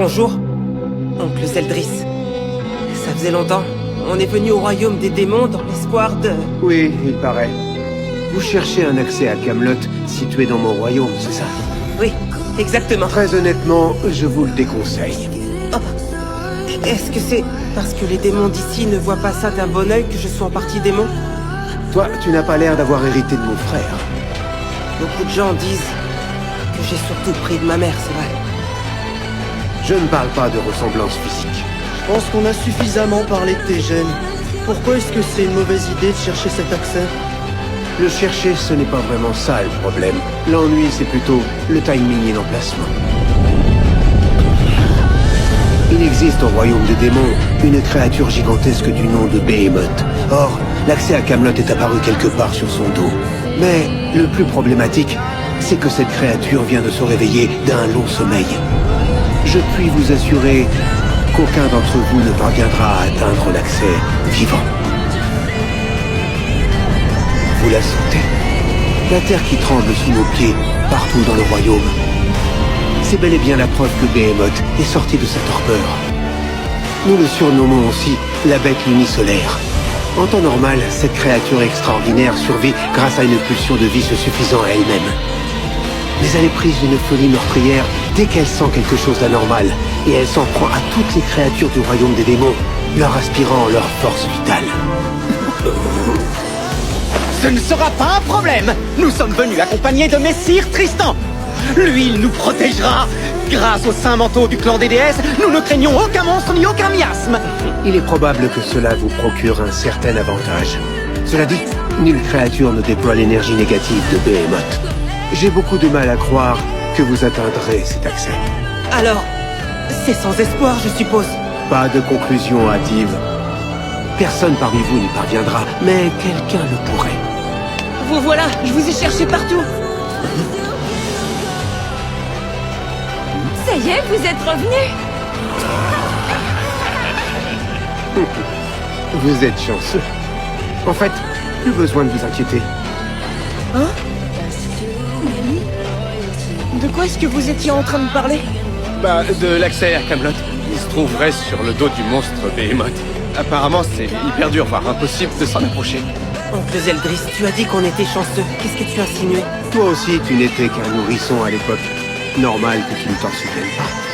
Bonjour, oncle Zeldris. Ça faisait longtemps. On est venu au royaume des démons dans l'espoir de... Oui, il paraît. Vous cherchez un accès à Camelot, situé dans mon royaume, c'est ça? Oui, exactement. Très honnêtement, je vous le déconseille. Oh. Est-ce que c'est parce que les démons d'ici ne voient pas ça d'un bon oeil que je sois en partie démon? Toi, tu n'as pas l'air d'avoir hérité de mon frère. Beaucoup de gens disent que j'ai surtout pris de ma mère, c'est vrai. Je ne parle pas de ressemblance physique. Je pense qu'on a suffisamment parlé de tes gènes. Pourquoi est-ce que c'est une mauvaise idée de chercher cet accès? Le chercher, ce n'est pas vraiment ça le problème. L'ennui, c'est plutôt le timing et l'emplacement. Il existe au royaume des démons une créature gigantesque du nom de Behemoth. Or, l'accès à Camelot est apparu quelque part sur son dos. Mais le plus problématique, c'est que cette créature vient de se réveiller d'un long sommeil. Je puis vous assurer qu'aucun d'entre vous ne parviendra à atteindre l'accès vivant. Vous la sentez? La terre qui tremble sous nos pieds, partout dans le royaume. C'est bel et bien la preuve que Behemoth est sorti de sa torpeur. Nous le surnommons aussi la bête unisolaire. En temps normal, cette créature extraordinaire survit grâce à une pulsion de vie se suffisant à elle-même. Mais elle est prise d'une folie meurtrière dès qu'elle sent quelque chose d'anormal, et elle s'en prend à toutes les créatures du royaume des démons, leur aspirant leur force vitale. Ce ne sera pas un problème. Nous sommes venus accompagnés de Messire Tristan. Lui, il nous protégera. Grâce au saint manteau du clan des déesses, nous ne craignons aucun monstre ni aucun miasme. Il est probable que cela vous procure un certain avantage. Cela dit, nulle créature ne déploie l'énergie négative de Behemoth. J'ai beaucoup de mal à croire que vous atteindrez cet accès. Alors, c'est sans espoir, je suppose. Pas de conclusion hâtive. Personne parmi vous n'y parviendra, mais quelqu'un le pourrait. Vous voilà, je vous ai cherché partout. Ça y est, vous êtes revenus? Vous êtes chanceux. En fait, plus besoin de vous inquiéter. Hein? De quoi est-ce que vous étiez en train de parler? Bah, de l'accès à Camelot. Il se trouverait sur le dos du monstre Behemoth. Apparemment, c'est hyper dur, voire impossible de s'en approcher. Oncle Zeldris, tu as dit qu'on était chanceux. Qu'est-ce que tu as insinué? Toi aussi, tu n'étais qu'un nourrisson à l'époque. Normal que tu ne t'en souviennes pas.